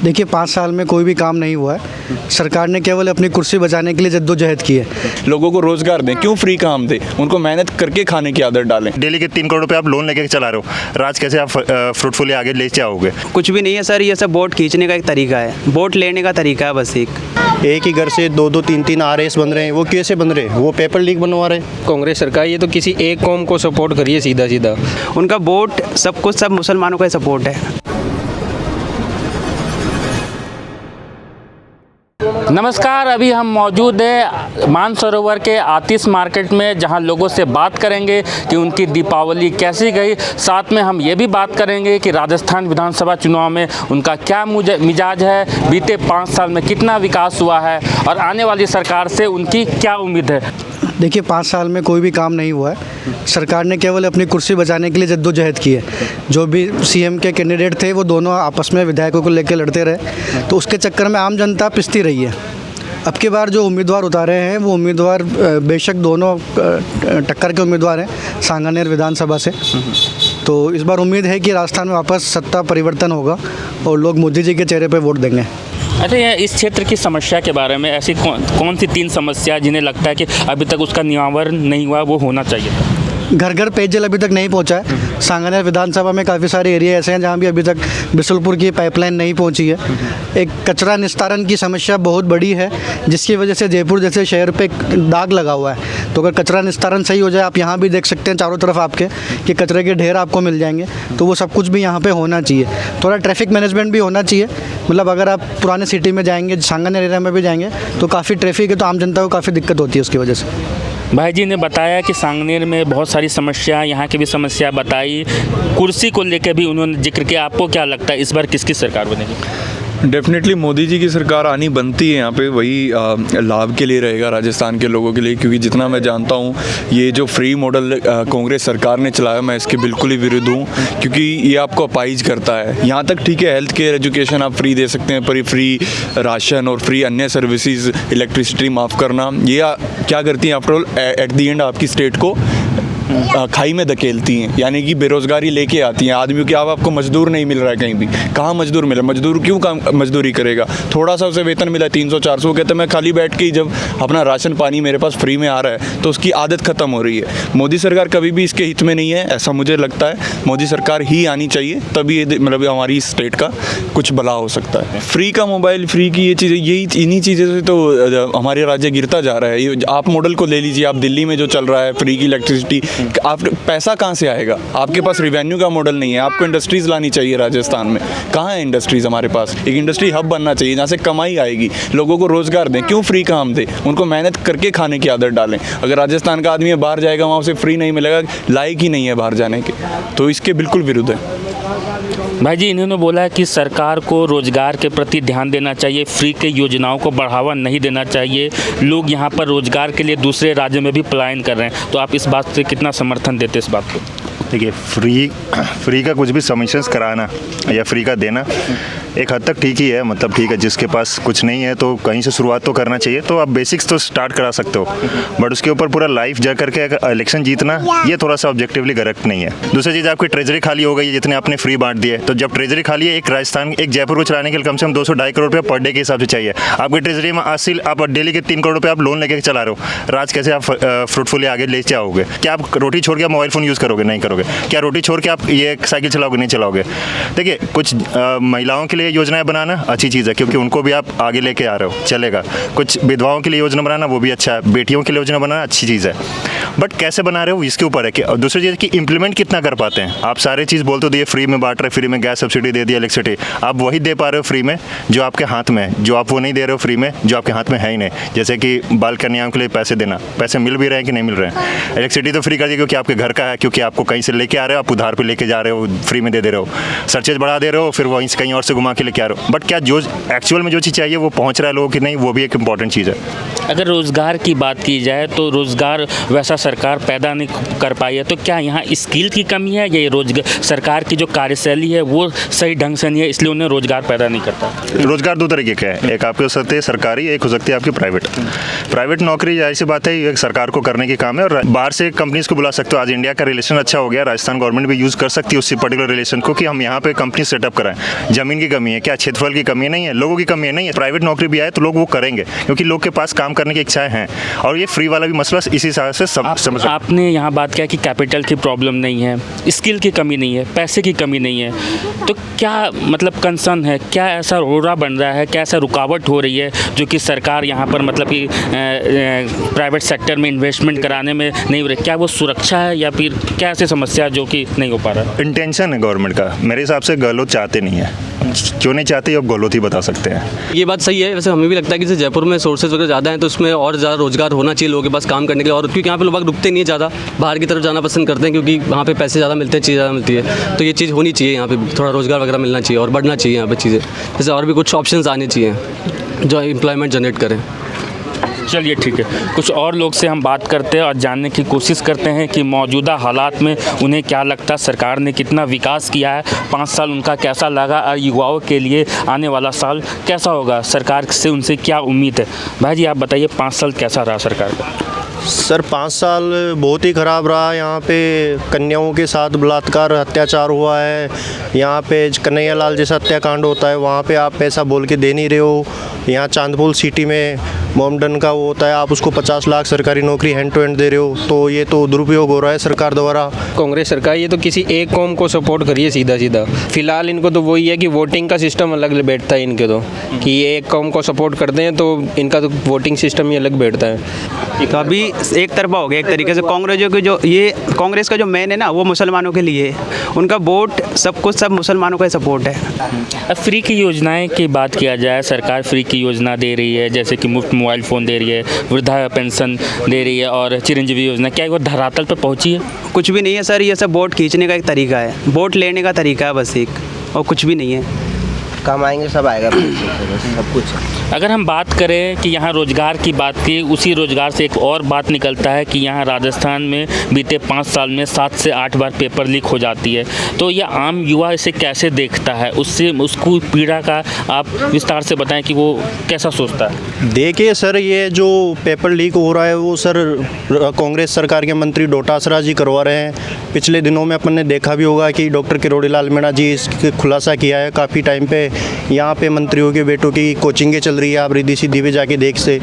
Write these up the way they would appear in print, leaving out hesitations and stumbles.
देखिए 5 साल में कोई भी काम नहीं हुआ है। सरकार ने केवल अपनी कुर्सी बचाने के लिए जद्दोजहद की है। लोगों को रोजगार दें, क्यों फ्री काम दें, उनको मेहनत करके खाने की आदत डालें। डेली के 3 करोड़ रुपए आप लोन लेके चला रहे हो, राज कैसे आप फ्रूटफुली आगे ले जाओगे? कुछ भी नहीं है सर, ये सब वोट खींचने का एक तरीका है, वोट लेने का तरीका है बस। एक ही घर से 2-2 3-3 RAS बन रहे हैं, वो कैसे बन रहे हैं? वो पेपर लीक बनवा रहे हैं। कांग्रेस सरकार ये तो किसी एक कौम को सपोर्ट करिए सीधा सीधा। उनका वोट सब कुछ, सब मुसलमानों का सपोर्ट है। नमस्कार, अभी हम मौजूद हैं मानसरोवर के आतिश मार्केट में, जहां लोगों से बात करेंगे कि उनकी दीपावली कैसी गई। साथ में हम ये भी बात करेंगे कि राजस्थान विधानसभा चुनाव में उनका क्या मिजाज है, बीते 5 साल में कितना विकास हुआ है और आने वाली सरकार से उनकी क्या उम्मीद है। देखिए 5 साल में कोई भी काम नहीं हुआ है। सरकार ने केवल अपनी कुर्सी बचाने के लिए जद्दोजहद की है। जो भी CM के कैंडिडेट थे वो दोनों आपस में विधायकों को लेकर लड़ते रहे, तो उसके चक्कर में आम जनता पिसती रही है। अब की बार जो उम्मीदवार उतारे हैं वो उम्मीदवार बेशक दोनों टक्कर के उम्मीदवार हैं सांगानेर विधानसभा से। तो इस बार उम्मीद है कि राजस्थान में वापस सत्ता परिवर्तन होगा और लोग मोदी जी के चेहरे पर वोट देंगे। अच्छा, इस क्षेत्र की समस्या के बारे में ऐसी कौन सी 3 समस्या जिन्हें लगता है कि अभी तक उसका निवारण नहीं हुआ, वो होना चाहिए था? घर घर पेयजल अभी तक नहीं पहुंचा है। सांगानेर विधानसभा में काफ़ी सारे एरिया ऐसे हैं जहां भी अभी तक बिशुलपुर की पाइपलाइन नहीं पहुंची है। एक कचरा निस्तारण की समस्या बहुत बड़ी है, जिसकी वजह से जयपुर जैसे शहर पे दाग लगा हुआ है। तो अगर कचरा निस्तारण सही हो जाए, आप यहाँ भी देख सकते हैं चारों तरफ आपके कि कचरे के ढेर आपको मिल जाएंगे, तो वो सब कुछ भी यहाँ पर होना चाहिए। थोड़ा ट्रैफिक मैनेजमेंट भी होना चाहिए। मतलब अगर आप पुराने सिटी में जाएंगे, सांगानेर एरिया में भी जाएंगे, तो काफ़ी ट्रैफिक है, तो आम जनता को काफ़ी दिक्कत होती है उसकी वजह से। भाई जी ने बताया कि सांगनेर में बहुत सारी समस्या, यहाँ की भी समस्या बताई, कुर्सी को लेकर भी उन्होंने जिक्र किया। आपको क्या लगता है इस बार किसकी सरकार बनेगी? डेफिनेटली मोदी जी की सरकार आनी बनती है। यहाँ पे वही लाभ के लिए रहेगा राजस्थान के लोगों के लिए, क्योंकि जितना मैं जानता हूँ ये जो फ्री मॉडल कांग्रेस सरकार ने चलाया, मैं इसके बिल्कुल ही विरुद्ध हूँ, क्योंकि ये आपको अपाइज करता है। यहाँ तक ठीक है, हेल्थ केयर एजुकेशन आप फ्री दे सकते हैं, पर ये फ्री राशन और फ्री अन्य सर्विसेज, इलेक्ट्रिसिटी माफ़ करना, ये क्या करती हैं after all at the end आपकी स्टेट को खाई में धकेलती हैं, यानी कि बेरोज़गारी लेके आती हैं आदमियों की। आपको मजदूर नहीं मिल रहा है कहीं भी, कहाँ मजदूर मिला? मजदूर क्यों काम मजदूरी करेगा? थोड़ा सा उसे वेतन मिला 300-400, कहते मैं खाली बैठ के ही जब अपना राशन पानी मेरे पास फ्री में आ रहा है, तो उसकी आदत ख़त्म हो रही है। मोदी सरकार कभी भी इसके हित में नहीं है, ऐसा मुझे लगता है। मोदी सरकार ही आनी चाहिए, तभी ये मतलब हमारी स्टेट का कुछ भला हो सकता है। फ्री का मोबाइल, फ्री की ये चीज़ें, यही इन्हीं चीज़ों से तो हमारे राज्य गिरता जा रहा है। आप मॉडल को ले लीजिए, आप दिल्ली में जो चल रहा है फ्री की इलेक्ट्रिसिटी, आप पैसा कहाँ से आएगा? आपके पास रिवेन्यू का मॉडल नहीं है। आपको इंडस्ट्रीज़ लानी चाहिए राजस्थान में। कहाँ है इंडस्ट्रीज़? हमारे पास एक इंडस्ट्री हब बनना चाहिए जहाँ से कमाई आएगी, लोगों को रोज़गार दें, क्यों फ्री काम दें, उनको मेहनत करके खाने की आदत डालें। अगर राजस्थान का आदमी बाहर जाएगा, वहाँ उसे फ्री नहीं मिलेगा, लायक ही नहीं है बाहर जाने के, तो इसके बिल्कुल विरुद्ध है। भाई जी, इन्होंने बोला है कि सरकार को रोजगार के प्रति ध्यान देना चाहिए, फ्री के योजनाओं को बढ़ावा नहीं देना चाहिए। लोग यहाँ पर रोजगार के लिए दूसरे राज्यों में भी पलायन कर रहे हैं, तो आप इस बात से कितना समर्थन देते इस बात को? देखिए, फ्री का कुछ भी सबमिशंस कराना या फ्री का देना एक हद तक ठीक ही है। मतलब ठीक है, जिसके पास कुछ नहीं है तो कहीं से शुरुआत तो करना चाहिए, तो आप बेसिक्स तो स्टार्ट करा सकते हो, बट उसके ऊपर पूरा लाइफ जा करके अगर इलेक्शन जीतना, ये थोड़ा सा ऑब्जेक्टिवली करेक्ट नहीं है। दूसरी चीज़, आपकी ट्रेजरी खाली हो गई है, जितने आपने फ्री बांट दिए, तो जब ट्रेजरी खाली है, एक राजस्थान, एक जयपुर को चलाने के लिए कम से कम 200-2.5 करोड़ रुपये पर डे के हिसाब से चाहिए। आपकी ट्रेजरी में 80, आप डेली के 3 करोड़ रुपये आप लोन लेके चला रहे हो, राज कैसे आप फ्रूटफुली आगे ले जाओगे? क्या आप रोटी छोड़ के मोबाइल फ़ोन यूज़ करोगे? नहीं करोगे। क्या रोटी छोड़ के आप ये साइकिल चलाओगे? नहीं चलाओगे। देखिए, कुछ महिलाओं के लिए योजनाएं बनाना अच्छी चीज़ है, क्योंकि उनको भी आप आगे लेके आ रहे हो, चलेगा। कुछ विधवाओं के लिए योजना बनाना, वो भी अच्छा है। बेटियों के लिए योजना बनाना अच्छी चीज़ है, बट कैसे बना रहे हो इसके ऊपर है कि। और दूसरी चीज़ की इम्प्लीमेंट कितना कर पाते हैं आप। सारी चीज़ बोल तो दिए, फ्री में बांट रहे, फ्री में गैस सब्सिडी दे दी, इलेक्ट्रिसिटी, आप वही दे पा रहे हो फ्री में जो आपके हाथ में है, जो आप वो नहीं दे रहे हो फ्री में जो आपके हाथ में है ही नहीं। जैसे कि बाल कन्याओं के लिए पैसे देना, पैसे मिल भी रहे हैं कि नहीं मिल रहे हैं? इलेक्ट्रिसिटी तो फ्री कर दी क्योंकि आपके घर का है, क्योंकि आपको कहीं से लेके आ रहे हो, आप उधार पे लेके जा रहे हो, फ्री में दे रहे हो। सर्चेज बढ़ा दे रहे हो, फिर वहीं से कहीं और से घुमा के लेके आ रहे हो, बट क्या जो एक्चुअल में जो चीज़ चाहिए वो पहुंच रहा है लोगों की? नहीं, वो भी एक इंपॉर्टेंट चीज़ है। अगर रोज़गार की बात की जाए तो रोज़गार वैसा सरकार पैदा नहीं कर पाई है, तो क्या यहाँ स्किल की कमी है या ये रोजगार सरकार की जो कार्यशैली है वो सही ढंग से नहीं है, इसलिए उन्हें रोज़गार पैदा नहीं करता? रोज़गार दो तरीके के हैं, एक आपके हो सकते हैं सरकारी, एक हो सकती है आपकी प्राइवेट नौकरी। ऐसी बात है, ये सरकार को करने की काम है, और बाहर से कंपनीज को बुला सकते हो। आज इंडिया का रिलेशन अच्छा हो गया, राजस्थान गवर्नमेंट भी यूज़ कर सकती है उसी पर्टिकुलर रिलेशन को कि हम यहाँ पे कंपनी सेटअप कराएं। ज़मीन की कमी कमी है, क्या क्षेत्रफल की कमी नहीं है, लोगों की कमी है? नहीं है। प्राइवेट नौकरी भी आए तो लोग वो करेंगे क्योंकि लोग के पास काम करने की इच्छाएं हैं। और ये फ्री वाला भी मसला इसी हिसाब से समझ आपने यहाँ बात किया कि कैपिटल की प्रॉब्लम नहीं है, स्किल की कमी नहीं है, पैसे की कमी नहीं है, तो क्या मतलब कंसर्न है? क्या ऐसा रोड़ा बन रहा है, क्या ऐसा रुकावट हो रही है जो कि सरकार यहाँ पर मतलब कि प्राइवेट सेक्टर में इन्वेस्टमेंट कराने में नहीं हो रही? क्या वो सुरक्षा है या फिर क्या ऐसी समस्या जो कि नहीं हो पा रहा? इंटेंशन है गवर्नमेंट का। मेरे हिसाब से गहलोत चाहते नहीं है। क्यों नहीं चाहते अब गहलोत ही बता सकते हैं। ये बात सही है। वैसे हमें भी लगता है कि जैसे जयपुर में सोर्सेज वगैरह ज़्यादा हैं तो उसमें और ज़्यादा रोजगार होना चाहिए लोगों के पास काम करने के लिए। और क्योंकि यहाँ पे लोग रुकते नहीं है ज़्यादा, बाहर की तरफ जाना पसंद करते हैं क्योंकि वहाँ पे पैसे ज़्यादा मिलते हैं, चीज़ ज़्यादा मिलती है। तो ये चीज़ होनी चाहिए, यहाँ पे थोड़ा रोजगार वगैरह मिलना चाहिए और बढ़ना चाहिए यहाँ पे चीज़ें। जैसे और भी कुछ ऑप्शंस आने चाहिए जो एम्प्लॉयमेंट जनरेट करें। चलिए ठीक है, कुछ और लोग से हम बात करते हैं और जानने की कोशिश करते हैं कि मौजूदा हालात में उन्हें क्या लगता है, सरकार ने कितना विकास किया है, 5 साल उनका कैसा लगा और युवाओं के लिए आने वाला साल कैसा होगा, सरकार से उनसे क्या उम्मीद है। भाई जी आप बताइए 5 साल कैसा रहा सरकार का? सर 5 साल बहुत ही ख़राब रहा। यहाँ पे कन्याओं के साथ बलात्कार अत्याचार हुआ है। यहाँ पे कन्हैया लाल जैसा हत्याकांड होता है, वहाँ पे आप पैसा बोल के दे नहीं रहे हो। यहाँ चांदपुर सिटी में मोमडन का वो होता है, आप उसको 50 लाख सरकारी नौकरी हैंड टू हैंड दे रहे हो, तो ये तो दुरुपयोग हो रहा है सरकार द्वारा। कांग्रेस सरकार ये तो किसी एक कौम को सपोर्ट करिए सीधा सीधा। फिलहाल इनको तो वही है कि वोटिंग का सिस्टम अलग बैठता है इनके, तो कि ये एक कौम को सपोर्ट करते हैं तो इनका तो वोटिंग सिस्टम ही अलग बैठता है। तो अभी एक तरफा हो गया एक तरीके से। कांग्रेस का जो मेन है ना वो मुसलमानों के लिए है, उनका वोट सब कुछ सब मुसलमानों का सपोर्ट है। अब फ्री की योजनाएं की बात किया जाए, सरकार फ्री की योजना दे रही है, जैसे कि मुफ्त मोबाइल फ़ोन दे रही है, वृद्धा पेंशन दे रही है और चिरंजीवी योजना, क्या वो धरातल पर पहुंची है? कुछ भी नहीं है सर, ये सब वोट खींचने का एक तरीका है, वोट लेने का तरीका है बस एक, और कुछ भी नहीं है। कमाएंगे सब आएगा सब कुछ। अगर हम बात करें कि यहाँ रोज़गार की बात की, उसी रोज़गार से एक और बात निकलता है कि यहाँ राजस्थान में बीते 5 साल में 7 से 8 बार पेपर लीक हो जाती है। तो यह आम युवा इसे कैसे देखता है, उससे उसको पीड़ा का आप विस्तार से बताएं कि वो कैसा सोचता है? देखिए सर, ये जो पेपर लीक हो रहा है वो सर कांग्रेस सरकार के मंत्री डोटासरा जी करवा रहे हैं। पिछले दिनों में अपन ने देखा भी होगा कि डॉक्टर किरोड़ी लाल मीणा जी इसके खुलासा किया है। काफ़ी टाइम पे यहाँ पे मंत्रियों के बेटों की कोचिंगें चल रही है, आप रिद्धि सिद्धि पे जाके देख से।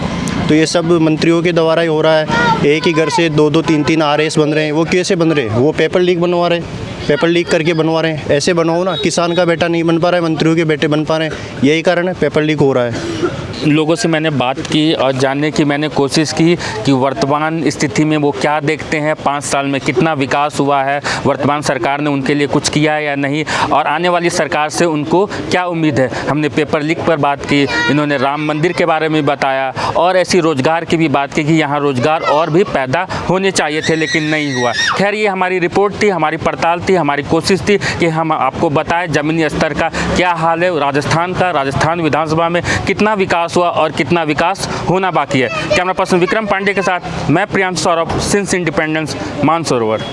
तो ये सब मंत्रियों के द्वारा ही हो रहा है। एक ही घर से 2-2 3-3 RAS बन रहे हैं। वो कैसे बन रहे हैं? वो पेपर लीक बनवा रहे हैं, पेपर लीक करके बनवा रहे हैं। ऐसे बनवाओ ना, किसान का बेटा नहीं बन पा रहा है, मंत्रियों के बेटे बन पा रहे हैं। यही कारण है, पेपर लीक हो रहा है। लोगों से मैंने बात की और जानने की मैंने कोशिश की कि वर्तमान स्थिति में वो क्या देखते हैं, 5 साल में कितना विकास हुआ है, वर्तमान सरकार ने उनके लिए कुछ किया है या नहीं, और आने वाली सरकार से उनको क्या उम्मीद है। हमने पेपर लीक पर बात की, इन्होंने राम मंदिर के बारे में बताया और ऐसी रोज़गार की भी बात की कि यहाँ रोज़गार और भी पैदा होने चाहिए थे लेकिन नहीं हुआ। खैर ये हमारी रिपोर्ट थी, हमारी पड़ताल थी, हमारी कोशिश थी कि हम आपको बताएं ज़मीनी स्तर का क्या हाल है राजस्थान का, राजस्थान विधानसभा में कितना विकास हुआ और कितना विकास होना बाकी है। कैमरा पर्सन विक्रम पांडे के साथ मैं प्रियांशु सौरभ, सिंस इंडिपेंडेंस, मानसरोवर।